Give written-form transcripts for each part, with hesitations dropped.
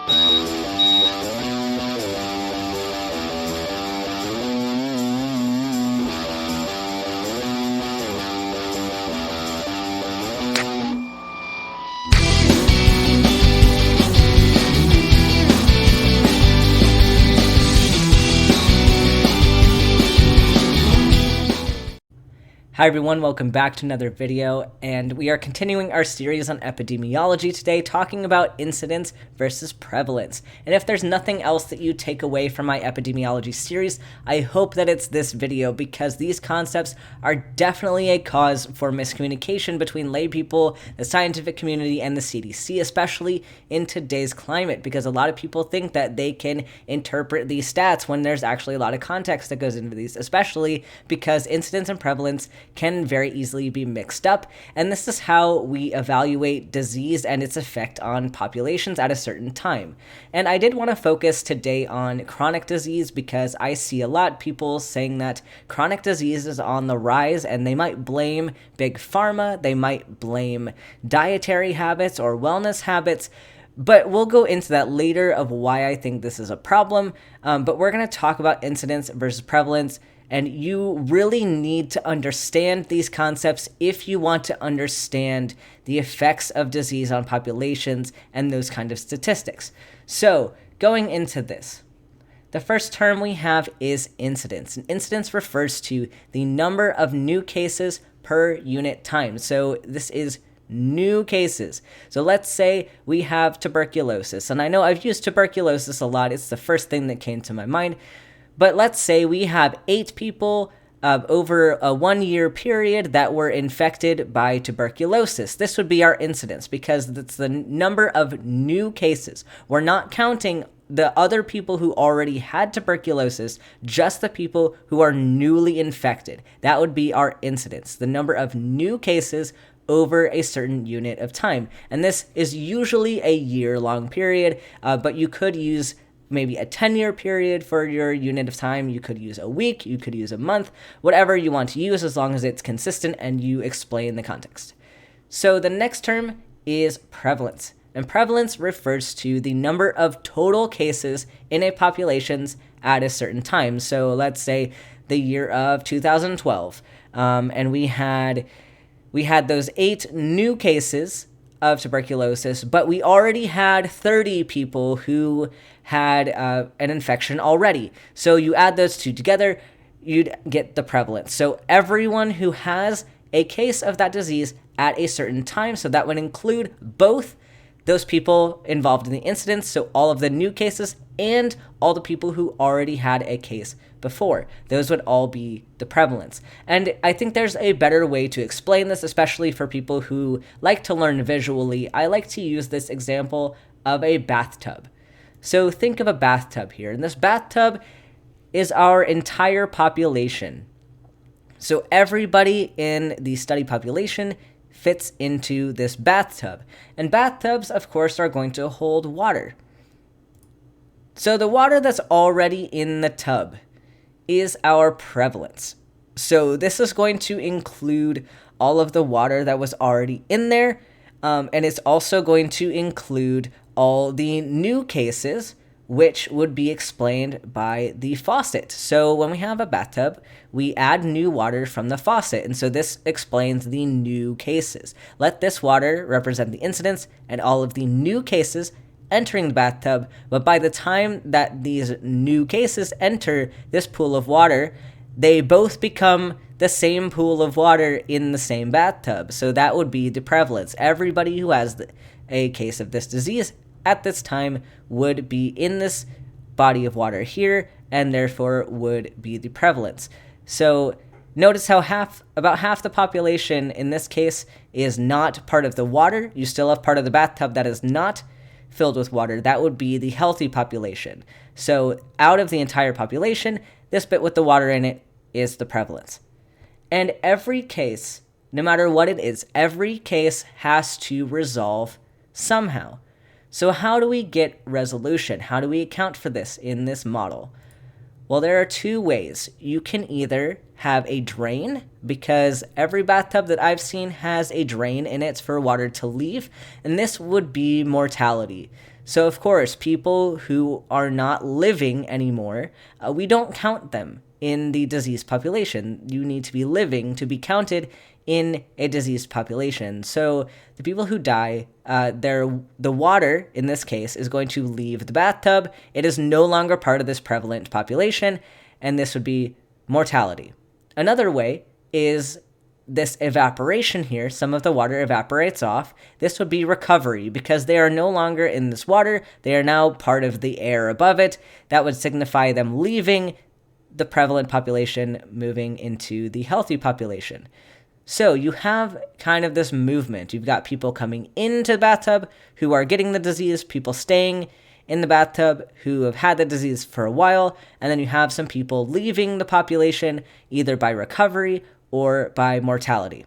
Hi everyone, welcome back to another video, and we are continuing our series on epidemiology today, talking about incidence versus prevalence. And if there's nothing else that you take away from my epidemiology series, I hope that it's this video, because these concepts are definitely a cause for miscommunication between lay people, the scientific community, and the CDC, especially in today's climate, because a lot of people think that they can interpret these stats when there's actually a lot of context that goes into these, especially because incidence and prevalence can very easily be mixed up, and this is how we evaluate disease and its effect on populations at a certain time. And I did want to focus today on chronic disease, because I see a lot of people saying that chronic disease is on the rise, and they might blame big pharma, they might blame dietary habits or wellness habits, but we'll go into that later of why I think this is a problem. But we're going to talk about incidence versus prevalence. And you really need to understand these concepts if you want to understand the effects of disease on populations and those kind of statistics. So, going into this, the first term we have is incidence. And incidence refers to the number of new cases per unit time. So this is new cases. So let's say we have tuberculosis. And I know I've used tuberculosis a lot. It's the first thing that came to my mind. But let's say we have 8 people over a 1-year period that were infected by tuberculosis. This would be our incidence, because that's the number of new cases. We're not counting the other people who already had tuberculosis, just the people who are newly infected. That would be our incidence, the number of new cases over a certain unit of time. And this is usually a year-long period, but you could use maybe a 10-year period for your unit of time. You could use a week, you could use a month, whatever you want to use, as long as it's consistent and you explain the context. So the next term is prevalence. And prevalence refers to the number of total cases in a population at a certain time. So let's say the year of 2012, and we had those 8 new cases of tuberculosis, but we already had 30 people who had an infection already. So you add those two together, you'd get the prevalence. So everyone who has a case of that disease at a certain time, so that would include both those people involved in the incidence, so all of the new cases and all the people who already had a case before. Those would all be the prevalence. And I think there's a better way to explain this, especially for people who like to learn visually. I like to use this example of a bathtub. So think of a bathtub here, and this bathtub is our entire population. So everybody in the study population fits into this bathtub. And bathtubs, of course, are going to hold water. So the water that's already in the tub is our prevalence. So this is going to include all of the water that was already in there, and it's also going to include all the new cases, which would be explained by the faucet. So when we have a bathtub, we add new water from the faucet, and so this explains the new cases. Let this water represent the incidence and all of the new cases entering the bathtub, but by the time that these new cases enter this pool of water, they both become the same pool of water in the same bathtub. So that would be the prevalence. Everybody who has a case of this disease at this time would be in this body of water here, and therefore would be the prevalence. So notice how about half the population in this case is not part of the water. You still have part of the bathtub that is not filled with water. That would be the healthy population. So out of the entire population, this bit with the water in it is the prevalence. And every case, no matter what it is, every case has to resolve somehow. So how do we get resolution? How do we account for this in this model? Well, there are 2 ways. You can either have a drain, because every bathtub that I've seen has a drain in it for water to leave, and this would be mortality. So, of course, people who are not living anymore, we don't count them in the diseased population. You need to be living to be counted in a diseased population. So the people who die, the water, in this case, is going to leave the bathtub. It is no longer part of this prevalent population, and this would be mortality. Another way is this evaporation here. Some of the water evaporates off. This would be recovery because they are no longer in this water. They are now part of the air above it. That would signify them leaving the prevalent population, moving into the healthy population. So you have kind of this movement. You've got people coming into the bathtub who are getting the disease, people staying in the bathtub who have had the disease for a while, and then you have some people leaving the population either by recovery or by mortality.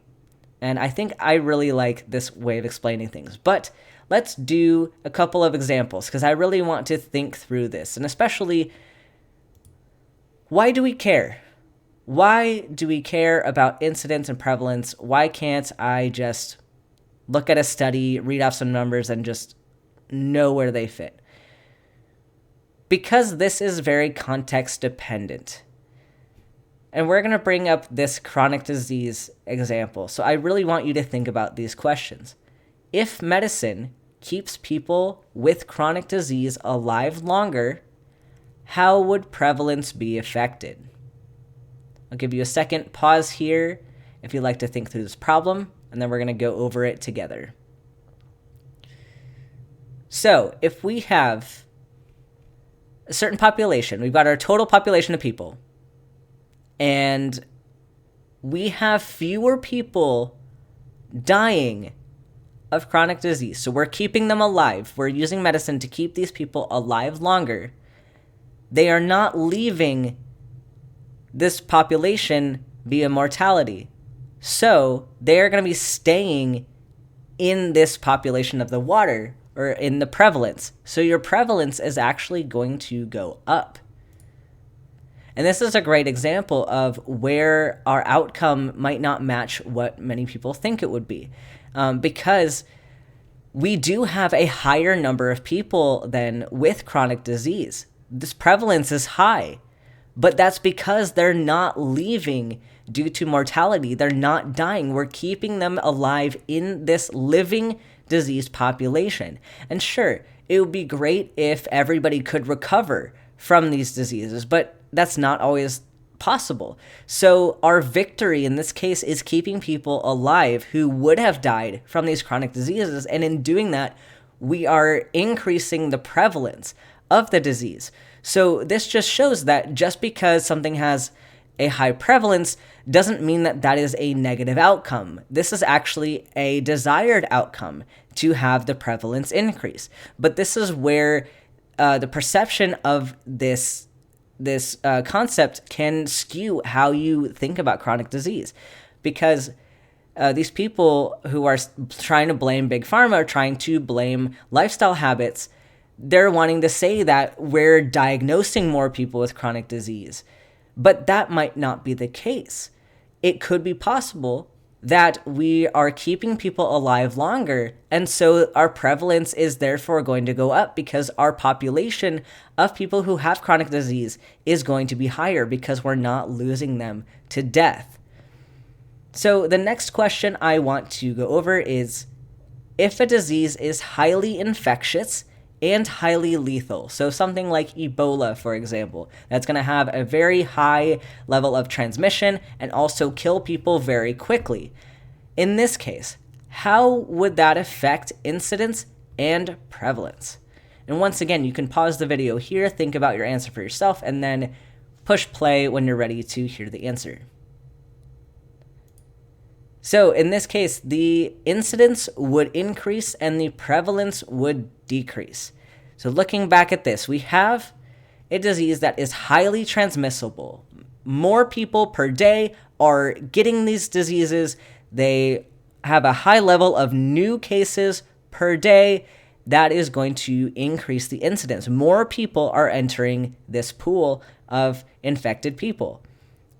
And I think I really like this way of explaining things. But let's do a couple of examples because I really want to think through this. And especially, why do we care? Why do we care about incidence and prevalence? Why can't I just look at a study, read off some numbers, and just know where they fit? Because this is very context dependent. And we're going to bring up this chronic disease example. So I really want you to think about these questions. If medicine keeps people with chronic disease alive longer, how would prevalence be affected? I'll give you a second pause here if you'd like to think through this problem, and then we're going to go over it together. So if we have a certain population, we've got our total population of people, and we have fewer people dying of chronic disease. So we're keeping them alive. We're using medicine to keep these people alive longer. They are not leaving this population via mortality. So they're going to be staying in this population of the water or in the prevalence. So your prevalence is actually going to go up. And this is a great example of where our outcome might not match what many people think it would be. Because we do have a higher number of people than with chronic disease. This prevalence is high, but that's because they're not leaving due to mortality. They're not dying. We're keeping them alive in this living diseased population. And sure, it would be great if everybody could recover from these diseases, but that's not always possible. So our victory in this case is keeping people alive who would have died from these chronic diseases. And in doing that, we are increasing the prevalence of the disease. So this just shows that just because something has a high prevalence doesn't mean that that is a negative outcome. This is actually a desired outcome to have the prevalence increase. But this is where the perception of this concept can skew how you think about chronic disease, because these people who are trying to blame Big Pharma are trying to blame lifestyle habits. They're wanting to say that we're diagnosing more people with chronic disease, but that might not be the case. It could be possible that we are keeping people alive longer, and so our prevalence is therefore going to go up because our population of people who have chronic disease is going to be higher because we're not losing them to death. So the next question I want to go over is, if a disease is highly infectious and highly lethal, so something like Ebola, for example, that's going to have a very high level of transmission and also kill people very quickly. In this case, how would that affect incidence and prevalence? And once again, you can pause the video here, think about your answer for yourself, and then push play when you're ready to hear the answer. So in this case, the incidence would increase and the prevalence would decrease. So looking back at this, we have a disease that is highly transmissible. More people per day are getting these diseases. They have a high level of new cases per day. That is going to increase the incidence. More people are entering this pool of infected people.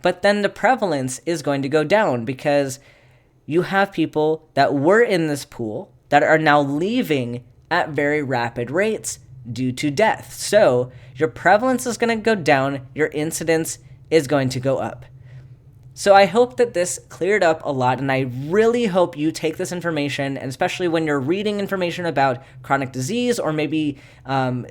But then the prevalence is going to go down because you have people that were in this pool that are now leaving at very rapid rates due to death. So your prevalence is going to go down, your incidence is going to go up. So I hope that this cleared up a lot, and I really hope you take this information, and especially when you're reading information about chronic disease or maybe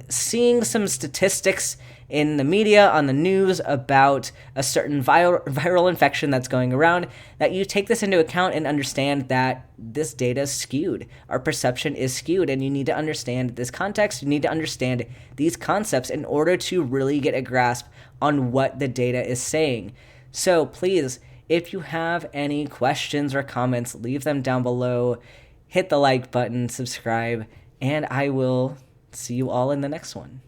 seeing some statistics in the media, on the news about a certain viral infection that's going around, that you take this into account and understand that this data is skewed. Our perception is skewed, and you need to understand this context. You need to understand these concepts in order to really get a grasp on what the data is saying. So please, if you have any questions or comments, leave them down below. Hit the like button, subscribe, and I will see you all in the next one.